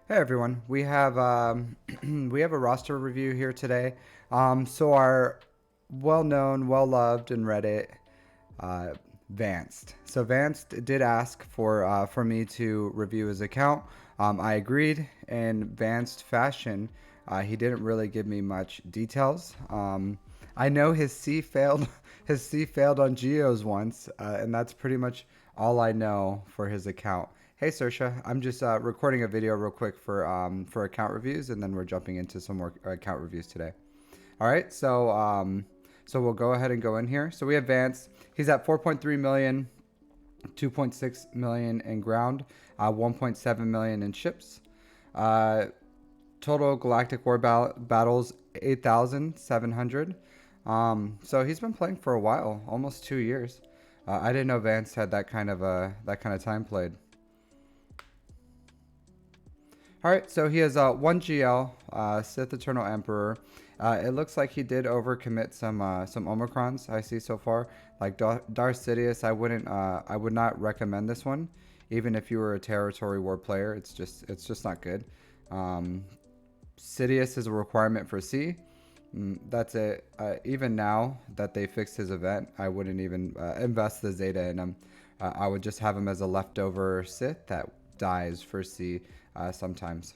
Hey everyone, we have we have a roster review here today. So our well-known, well-loved in Reddit, uh, Vanced. So Vanced did ask for me to review his account. I agreed in Vanced fashion. He didn't really give me much details. I know his C failed. His C failed on Geos once, and that's pretty much all I know for his account. Hey Sersha, I'm just recording a video real quick for account reviews, and then we're jumping into some more account reviews today. All right, so we'll go ahead and go in here. So we have Vance. He's at 4.3 million, 2.6 million in ground, 1.7 million in ships. Uh, Total galactic war battles 8,700. So he's been playing for a while, almost 2 years. I didn't know Vance had that kind of time played. All right, so he has one GL, Sith Eternal Emperor. It looks like he did overcommit some Omicrons I see so far. Like Darth Sidious, I would not recommend this one, even if you were a territory war player. It's just not good. Um, Sidious is a requirement for C. That's it. Even now that they fixed his event, I wouldn't even invest the Zeta in him. I would just have him as a leftover Sith that dies for C sometimes.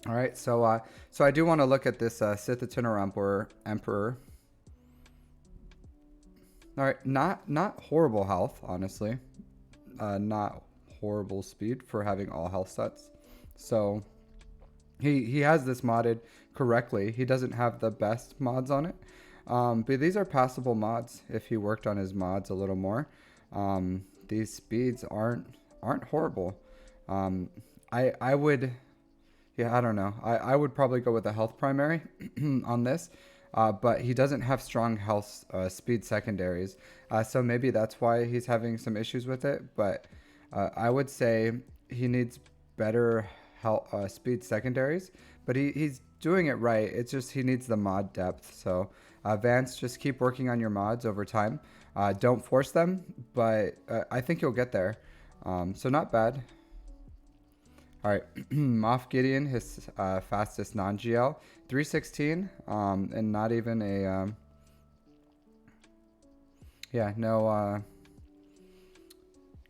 All right, so I do want to look at this Sith Eternal Emperor. All right, not horrible health, honestly. Not horrible speed for having all health sets. So he has this modded correctly. He doesn't have the best mods on it, but these are passable mods if he worked on his mods a little more. These speeds aren't horrible. Um, I would, yeah, I don't know. I would probably go with a health primary on this, but he doesn't have strong health speed secondaries, so maybe that's why he's having some issues with it. But I would say he needs better health speed secondaries, but he's doing it right. It's just he needs the mod depth. So Vance, just keep working on your mods over time. Don't force them, but I think you'll get there. So not bad. All right, Moff Gideon, his fastest non-GL, 316, and not even a, yeah, no,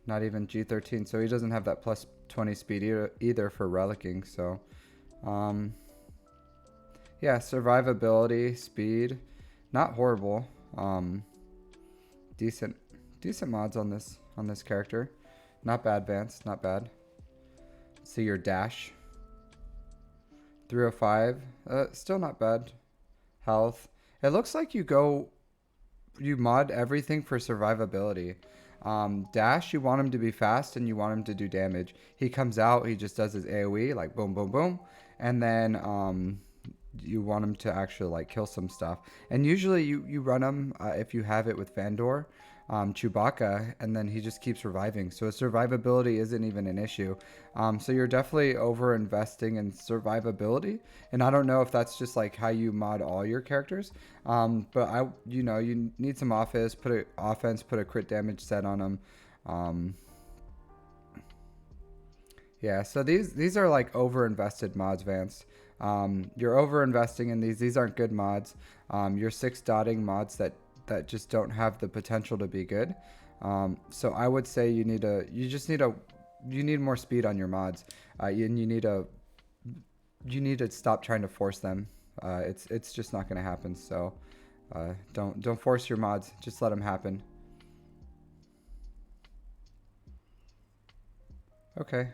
not even G13, so he doesn't have that plus 20 speed either for relicking, so, um, yeah, survivability, speed, not horrible, decent, decent mods on this character, not bad, Vance, not bad. See your dash. 305. Still not bad. Health. It looks like you mod everything for survivability. Dash, you want him to be fast and you want him to do damage. He comes out, he just does his AoE, like boom, boom, boom. And then you want him to actually like kill some stuff. And usually you run him if you have it with Vandor, Chewbacca, and then he just keeps reviving. So his survivability isn't even an issue. So you're definitely over investing in survivability. And I don't know if that's just like how you mod all your characters. But you need some offense, put a crit damage set on him. Yeah, so these are like over invested mods, Vance. You're over investing in these. These aren't good mods. You're six dotting mods that just don't have the potential to be good. So I would say you need more speed on your mods. And you need to stop trying to force them. It's just not going to happen. So don't force your mods. Just let them happen. Okay.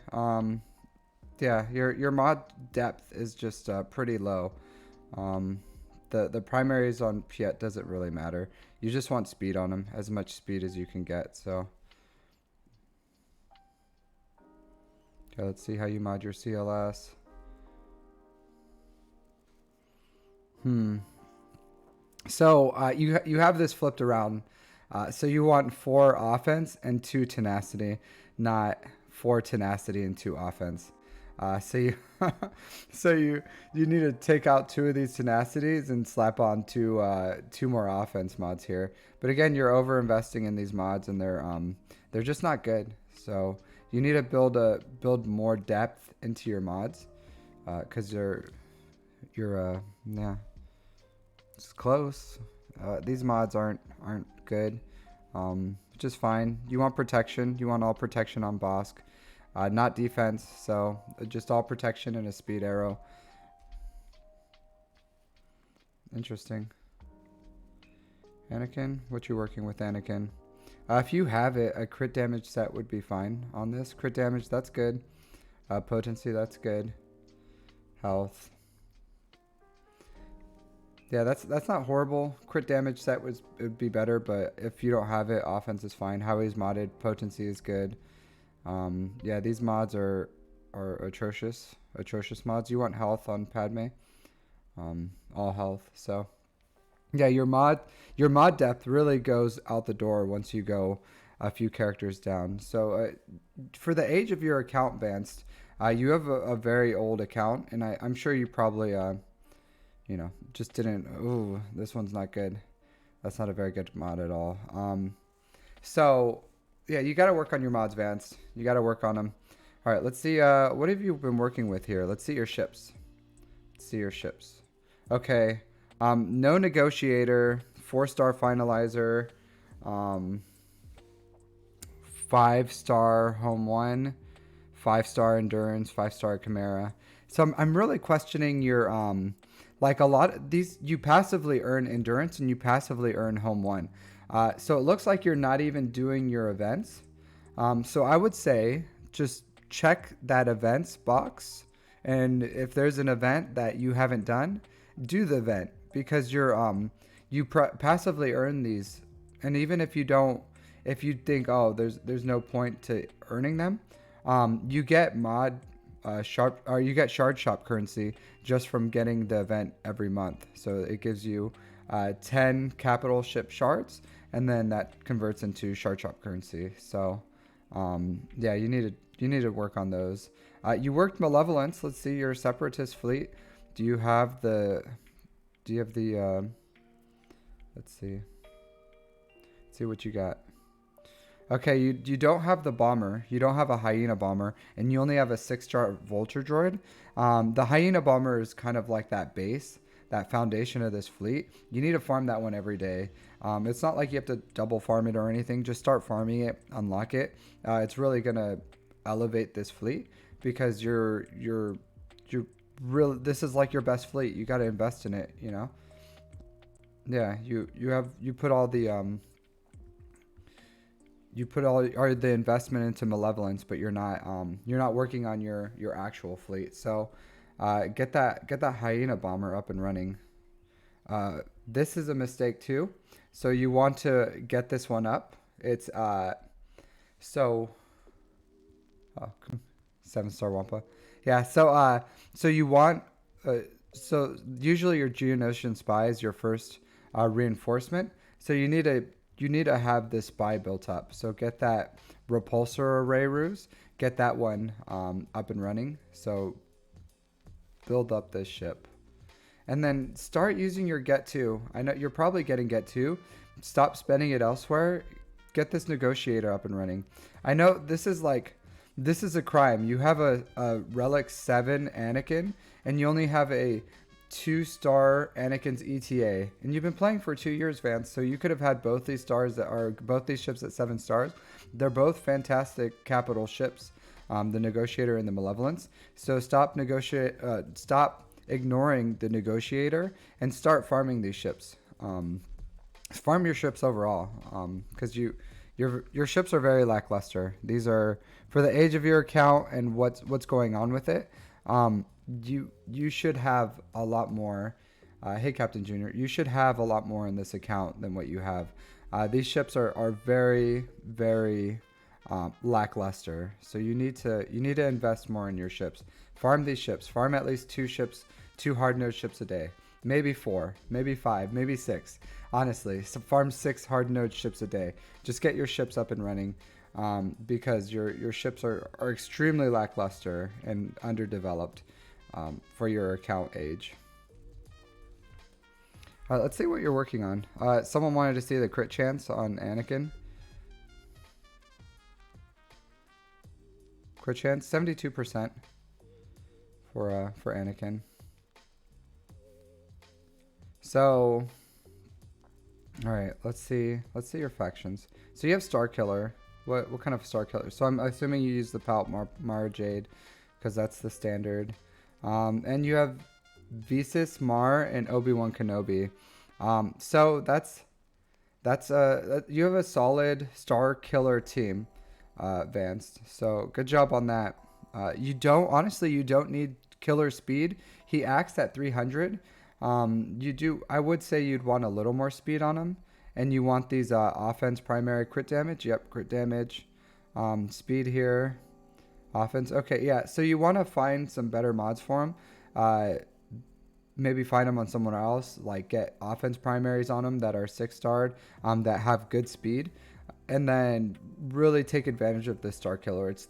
Yeah, your mod depth is just pretty low. Um, the primaries on Piet doesn't really matter. You just want speed on him, as much speed as you can get. So, okay, let's see how you mod your CLS. Hmm. So you have this flipped around. So you want four offense and two tenacity, not four tenacity and two offense. So you so you need to take out two of these tenacities and slap on two more offense mods here. But again, you're over investing in these mods and they're just not good. So You need to build more depth into your mods, because yeah, it's close. These mods aren't good. Which is fine. You want protection. You want all protection on Bosk. Not defense, so just all protection and a speed arrow. Interesting. Anakin, what you working with, Anakin? If you have it, a crit damage set would be fine on this. Crit damage, that's good. Potency, that's good. Health. Yeah, that's not horrible. Crit damage set would be better, but if you don't have it, offense is fine. Howie's modded, potency is good. Yeah, these mods are atrocious. Atrocious mods. You want health on Padme. All health. So yeah, your mod depth really goes out the door once you go a few characters down. So for the age of your account, Vanced, you have a very old account, and I'm sure you probably just didn't. Ooh, this one's not good. That's not a very good mod at all. So yeah, you got to work on your mods, Vanced. You got to work on them. All right, let's see. What have you been working with here? Let's see your ships. Let's see your ships. Okay. No negotiator, 4-star finalizer, 5-star home 1, 5-star endurance, 5-star chimera. So I'm really questioning your like a lot of these. You passively earn endurance and you passively earn home 1. So it looks like you're not even doing your events. So I would say just check that events box, and if there's an event that you haven't done, do the event, because you passively earn these. And even if you don't, if you think, oh, there's no point to earning them, you get you get shard shop currency just from getting the event every month. So it gives you 10 capital ship shards, and then that converts into shard shop currency. So yeah, you need to work on those. You worked malevolence. Let's see your separatist fleet. Do you have the let's see what you got. Okay, you don't have the bomber. You don't have a hyena bomber, and you only have a 6-star vulture droid. The hyena bomber is kind of like that base, that foundation of this fleet. You need to farm that one every day. It's not like you have to double farm it or anything. Just start farming it, unlock it. It's really gonna elevate this fleet, because you're really, this is like your best fleet. You got to invest in it, you know. Yeah, you put all the the investment into malevolence, but you're not working on your actual fleet. So get that hyena bomber up and running. This is a mistake too. So you want to get this one up. It's so 7-star Wampa. Yeah, so you want so usually your Geonosian spy is your first reinforcement. So you need to have this spy built up. So get that repulsor array ruse, get that one up and running. So build up this ship, and then start using your get to. I know you're probably getting get to. Stop spending it elsewhere. Get this negotiator up and running. I know this is a crime. You have a relic 7 Anakin, and you only have a 2-star Anakin's ETA, and you've been playing for 2 years, Vance. So you could have had both these ships at 7 stars. They're both fantastic capital ships, the negotiator and the malevolence. So stop ignoring the negotiator and start farming these ships. Farm your ships overall, because your ships are very lackluster. These are, for the age of your account and what's going on with it. You should have a lot more. Hey, Captain Junior, you should have a lot more in this account than what you have. These ships are very, very lackluster. So you need to invest more in your ships. Farm these ships. Farm at least 2 ships, 2 hard-nosed ships a day. Maybe 4, maybe 5, maybe 6. Honestly, so farm 6 hard-nosed ships a day. Just get your ships up and running, because your ships are extremely lackluster and underdeveloped for your account age. Let's see what you're working on. Someone wanted to see the crit chance on Anakin. crit chance, 72% for Anakin. So, all right, let's see your factions. So you have Star Killer. What kind of Star Killer? So I'm assuming you use the Palp Mara Jade, because that's the standard. And you have Visas, Mar, and Obi-Wan Kenobi. So that's you have a solid Star Killer team, Vaanced. So good job on that. You don't need killer speed. He acts at 300. I would say you'd want a little more speed on him, and you want these offense primary crit damage. Yep, crit damage, speed here, offense. Okay, yeah. So you want to find some better mods for him. Maybe find them on someone else. Like get offense primaries on them that are 6-starred, that have good speed, and then really take advantage of the Star Killer. It's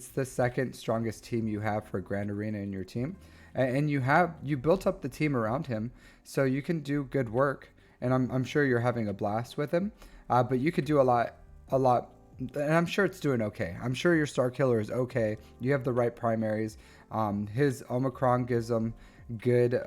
the second strongest team you have for Grand Arena in your team. And you built up the team around him, so you can do good work. And I'm sure you're having a blast with him, but you could do a lot, and I'm sure it's doing okay. I'm sure your Star Killer is okay. You have the right primaries. His Omicron gives him good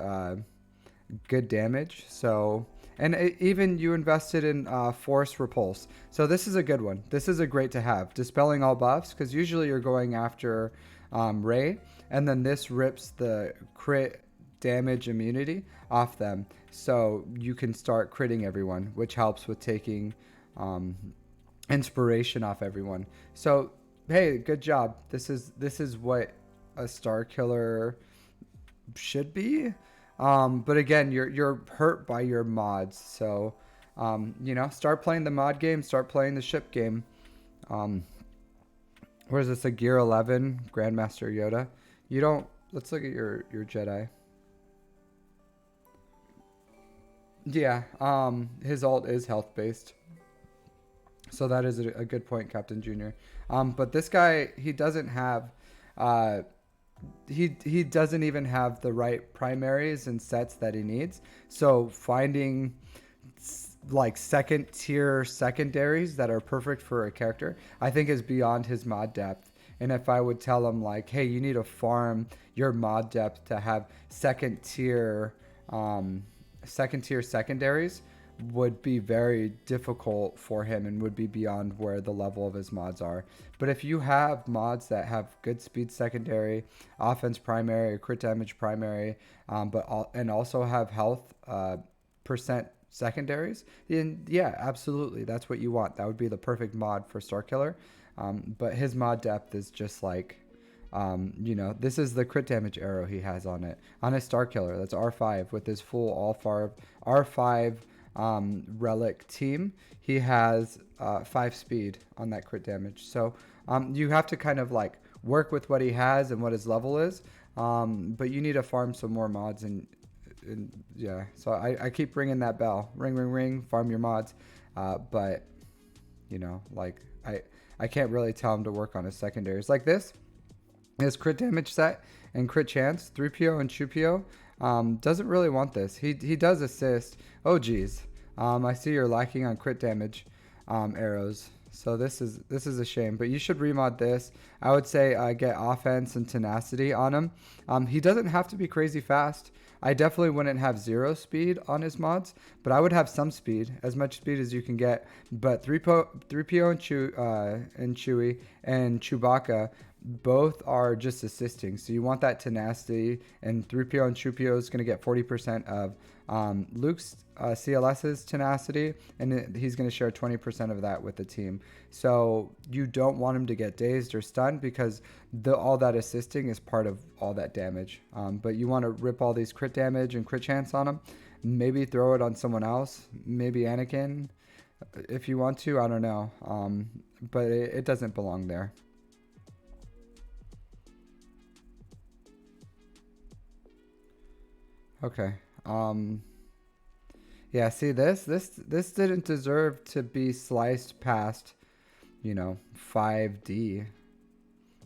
damage. So, and even you invested in Force Repulse. So this is a good one. This is a great to have. Dispelling all buffs, because usually you're going after Rey, and then this rips the crit damage immunity off them, so you can start critting everyone, which helps with taking inspiration off everyone. So hey, good job. This is what a Star Killer should be. But again, you're hurt by your mods, so start playing the mod game, start playing the ship game. Where is this? A Gear 11 Grandmaster Yoda? You don't. Let's look at your Jedi. Yeah. His ult is health based, so that is a good point, Captain Junior. But this guy, he doesn't have. He doesn't even have the right primaries and sets that he needs. So finding like second tier secondaries that are perfect for a character, I think, is beyond his mod depth. And if I would tell him like, hey, you need to farm your mod depth to have second tier secondaries, would be very difficult for him and would be beyond where the level of his mods are. But if you have mods that have good speed secondary, offense primary, crit damage primary, and also have health percent secondaries, then yeah, absolutely, that's what you want. That would be the perfect mod for Star Killer. But his mod depth is just like, this is the crit damage arrow he has on it. On his Star Killer, that's R5 with his full all R5 relic team. He has 5 speed on that crit damage. So you have to kind of like work with what he has and what his level is. But you need to farm some more mods and yeah. So I keep ringing that bell. Ring, ring, ring. Farm your mods. But like I can't really tell him to work on his secondaries like this. His crit damage set and crit chance, 3PO and 2PO, doesn't really want this. He does assist. Oh geez, I see you're lacking on crit damage arrows. So this is a shame. But you should remod this. I would say get offense and tenacity on him. He doesn't have to be crazy fast. I definitely wouldn't have 0 speed on his mods, but I would have some speed, as much speed as you can get. But 3PO and Chewie and Chewbacca both are just assisting. So you want that tenacity, and 3PO and Chewbacca is going to get 40% of Luke's CLS's tenacity, and he's going to share 20% of that with the team. So you don't want him to get dazed or stunned, because all that assisting is part of all that damage. But you want to rip all these crit damage and crit chance on him. Maybe throw it on someone else, maybe Anakin, if you want to. I don't know, but it doesn't belong there. Okay. Yeah, see, this didn't deserve to be sliced past, 5D.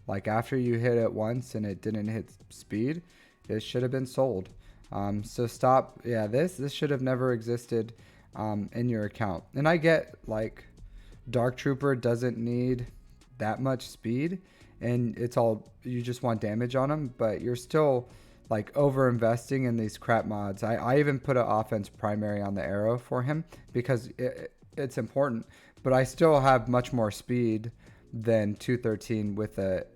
Like, after you hit it once and it didn't hit speed, it should have been sold. So stop. Yeah, this should have never existed in your account. And I get, like, Dark Trooper doesn't need that much speed, and it's all you just want damage on him, but you're still like over investing in these crap mods. I even put an offense primary on the arrow for him because it's important, but I still have much more speed than 213 with a,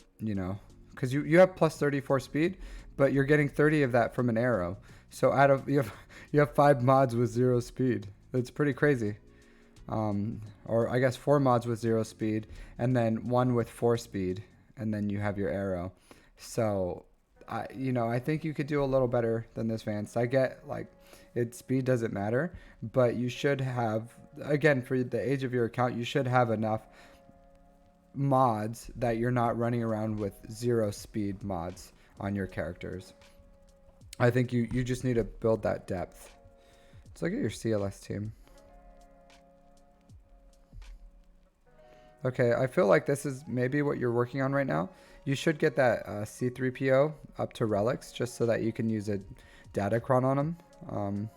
because you have plus 34 speed, but you're getting 30 of that from an arrow. So out of you have 5 mods with 0 speed. It's pretty crazy. Or I guess 4 mods with 0 speed, and then 1 with 4 speed, and then you have your arrow. So I think you could do a little better than this, Vance. I get like speed doesn't matter, but you should have, again, for the age of your account, you should have enough mods that you're not running around with 0 speed mods on your characters. I think you just need to build that depth. Let's look at your CLS team. Okay, I feel like this is maybe what you're working on right now. You should get that C3PO up to relics just so that you can use a Datacron on him.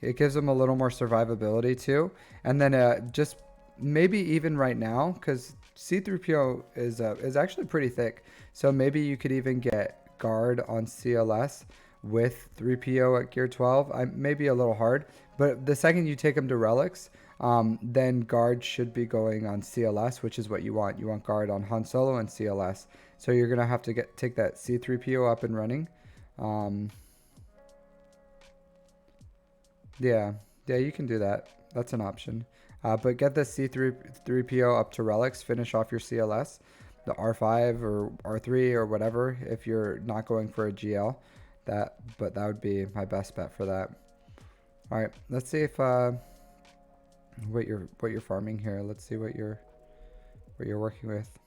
It gives him a little more survivability too. And then just maybe even right now, because C3PO is actually pretty thick. So maybe you could even get guard on CLS with 3PO at gear 12. Maybe a little hard, but the second you take him to relics, then guard should be going on CLS, which is what you want. You want guard on Han Solo and CLS. So you're gonna have to take that C3PO up and running. Yeah, you can do that. That's an option. But get the C3PO up to relics. Finish off your CLS, the R5 or R3 or whatever. If you're not going for a GL, but that would be my best bet for that. All right, let's see if what you're farming here. Let's see what you're working with.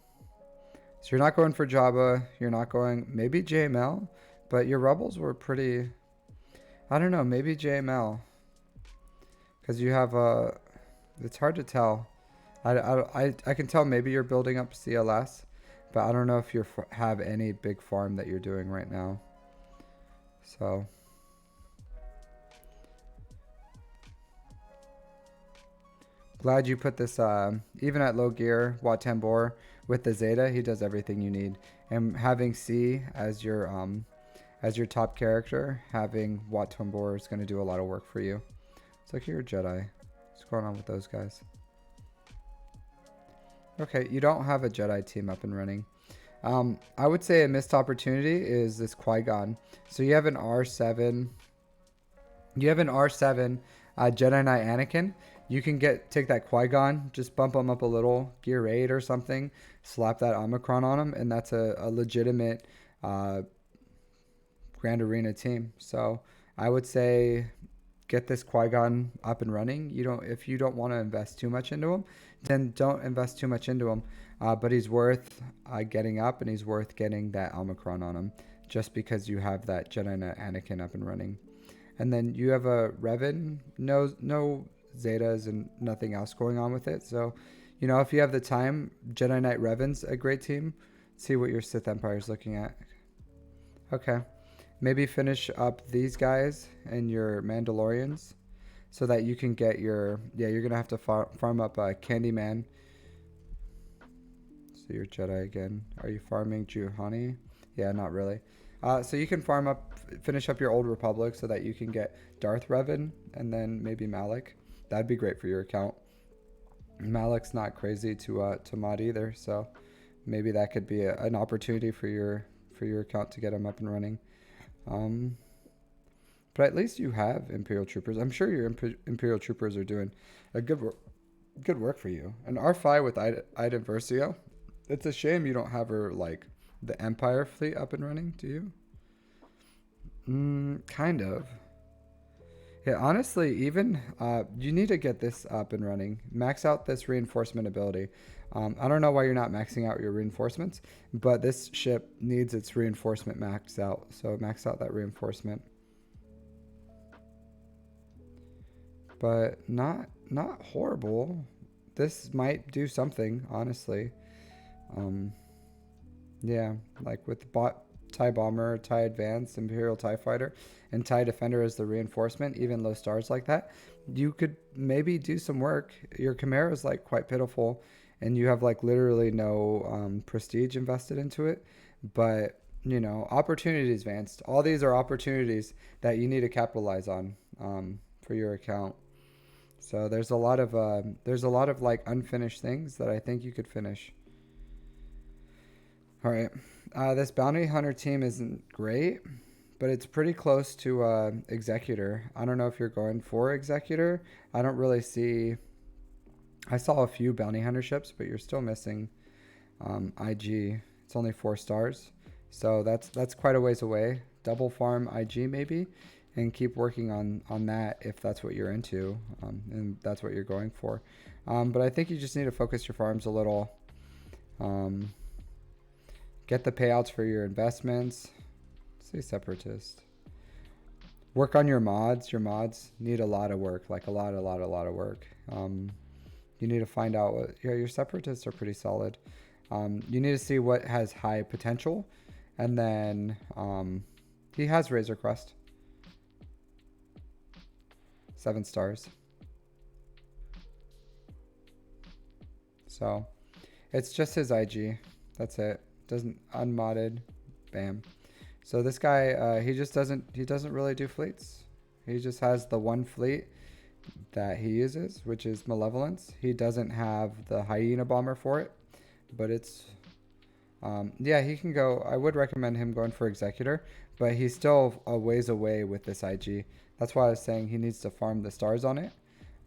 So you're not going for Jabba. You're not going maybe JML, but your rebels were pretty. I don't know. Maybe JML, because you have a. It's hard to tell. I can tell maybe you're building up CLS, but I don't know if you have any big farm that you're doing right now. So. Glad you put this, even at low gear, Wat Tambor with the Zeta, he does everything you need. And having C as your top character, having Wat Tambor is going to do a lot of work for you. It's like you're a Jedi. What's going on with those guys? Okay, you don't have a Jedi team up and running. I would say a missed opportunity is this Qui-Gon. So you have an R7. You have an R7 Jedi Knight Anakin. You can take that Qui-Gon, just bump him up a little, gear 8 or something, slap that Omicron on him, and that's a legitimate Grand Arena team. So I would say get this Qui-Gon up and running. If you don't want to invest too much into him, then don't invest too much into him. But he's worth getting up, and he's worth getting that Omicron on him, just because you have that Jedi Knight Anakin up and running. And then you have a Revan, no Zetas and nothing else going on with it. So, if you have the time, Jedi Knight Revan's a great team. See what your Sith Empire is looking at. Okay. Maybe finish up these guys and your Mandalorians so that you can get you're going to have to farm up Candyman. So you're Jedi again. Are you farming Juhani? Yeah, not really. So you can finish up your Old Republic so that you can get Darth Revan and then maybe Malik. That'd be great for your account. Malik's not crazy to mod either, so maybe that could be an opportunity for your account to get him up and running. But at least you have Imperial Troopers. I'm sure your Imperial Troopers are doing a good work for you. And R5 with Ida Versio. It's a shame you don't have her like the Empire fleet up and running. Do you? Kind of. Yeah, honestly, even you need to get this up and running. Max out this reinforcement ability. I don't know why you're not maxing out your reinforcements, but this ship needs its reinforcement maxed out. So max out that reinforcement. But not horrible. This might do something, honestly. Yeah, like with TIE Bomber, TIE Advance, Imperial TIE Fighter, and TIE Defender as the reinforcement, even low stars like that, you could maybe do some work. Your Chimera is like quite pitiful, and you have like literally no prestige invested into it. But you know, opportunities, Vanced. All these are opportunities that you need to capitalize on for your account. So there's a lot of like unfinished things that I think you could finish. All right, this bounty hunter team isn't great, but it's pretty close to executor. I don't know if you're going for executor. I don't really see. I saw a few bounty hunter ships, but you're still missing IG. It's only 4 stars, so that's quite a ways away. Double farm IG maybe, and keep working on that if that's what you're into, and that's what you're going for. But I think you just need to focus your farms a little. Um, get the payouts for your investments. Say separatist. Work on your mods. Your mods need a lot of work, like a lot of work. You need to find out what your separatists are pretty solid. You need to see what has high potential, and then he has Razor Crest, 7 stars. So it's just his IG. That's it. Doesn't unmodded. Bam. So this guy, he doesn't really do fleets. He just has the one fleet that he uses, which is Malevolence. He doesn't have the Hyena Bomber for it, but it's, yeah, he can go. I would recommend him going for Executor, but he's still a ways away with this IG. That's why I was saying he needs to farm the stars on it,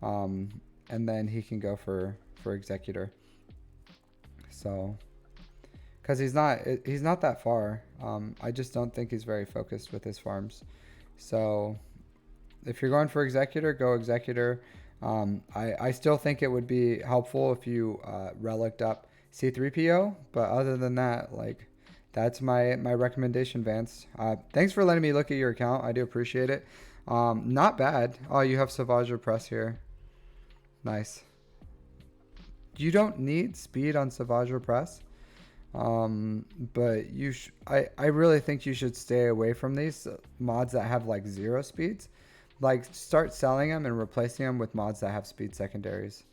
and then he can go for Executor. So, because he's not that far. I just don't think he's very focused with his farms. So if you're going for Executor, go Executor. I still think it would be helpful if you reliced up C3PO, but other than that, like, that's my recommendation, Vance. Thanks for letting me look at your account. I do appreciate it. Not bad. Oh, you have Savage Press here. Nice. You don't need speed on Savage Press. But I really think you should stay away from these mods that have like 0 speeds. Like, start selling them and replacing them with mods that have speed secondaries.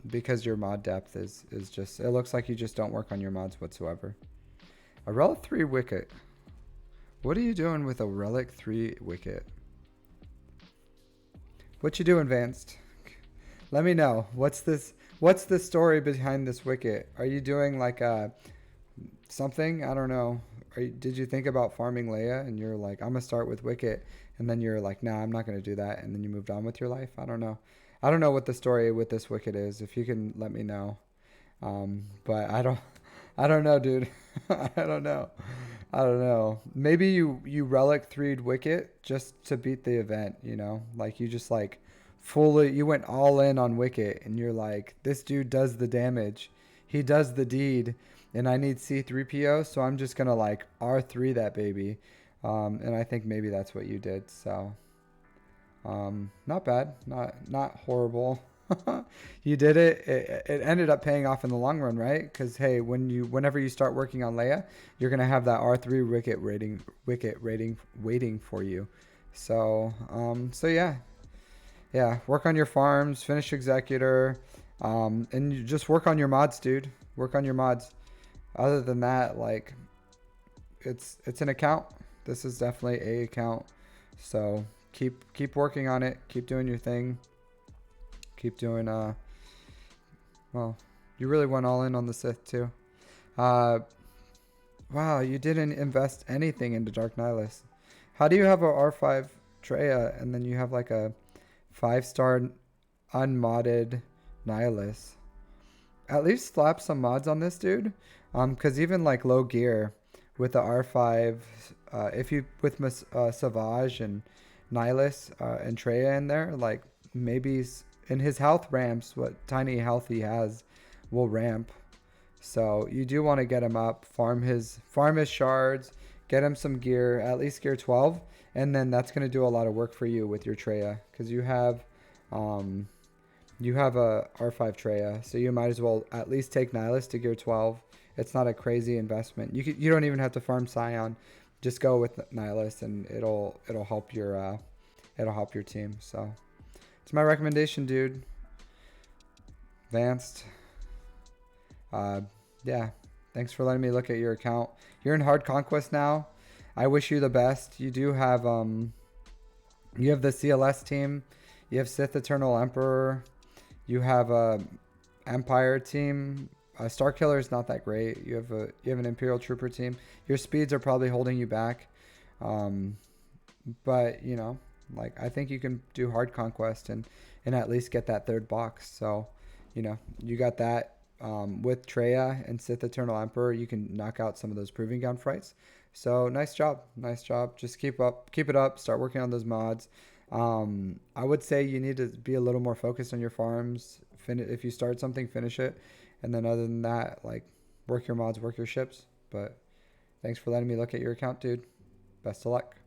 Because your mod depth is just, it looks like you just don't work on your mods whatsoever. A Relic 3 Wicket. What are you doing with a Relic 3 Wicket? What you doing, Vanced? Let me know. What's the story behind this Wicket? Are you doing like something? I don't know. Did you think about farming Leia and you're like, I'm gonna start with Wicket, and then you're like, nah, I'm not gonna do that, and then you moved on with your life? I don't know. I don't know what the story with this Wicket is. If you can let me know. But I don't know, dude. I don't know. I don't know. Maybe you Relic 3'd Wicket just to beat the event, you know? Like, you just like fully, you went all in on Wicket, and you're like, this dude does the damage. He does the deed, and I need C3PO, so I'm just gonna like R3 that baby. And I think maybe that's what you did. So not bad, not horrible. You did it. It ended up paying off in the long run, right? Because hey, whenever you start working on Leia, you're gonna have that R3 wicket rating waiting for you. So so yeah, work on your farms, finish Executor, and you just work on your mods, dude. Work on your mods. Other than that, like, it's an account. This is definitely a account. So keep working on it. Keep doing your thing. Keep doing well, you really went all in on the Sith too. Wow, you didn't invest anything into Dark Nihilus. How do you have a R5 Treya and then you have like a 5-star unmodded Nihilus? At least slap some mods on this dude. Because even like low gear with the R5, if you with Savage and Nihilus and Treya in there, like maybe in his health ramps, what tiny health he has will ramp. So you do want to get him up, farm his shards, get him some gear, at least gear 12, and then that's going to do a lot of work for you with your Treya, because you have a R5 Treya, so you might as well at least take Nihilus to gear 12. It's not a crazy investment. You don't even have to farm Scion. Just go with Nihilus, and it'll help your team. So it's my recommendation, dude. Vaanced. Uh, yeah, thanks for letting me look at your account. You're in hard conquest now. I wish you the best. You have the CLS team. You have Sith Eternal Emperor. You have a Empire team. Star Killer is not that great. You have an Imperial Trooper team. Your speeds are probably holding you back. Um, but you know, like I think you can do hard conquest and at least get that third box. So, you know, you got that with Treya and Sith Eternal Emperor. You can knock out some of those Proving Ground fights. So nice job, nice job. Just keep it up. Start working on those mods. I would say you need to be a little more focused on your farms. If you start something, finish it, and then other than that, like work your mods, work your ships. But thanks for letting me look at your account, dude. Best of luck.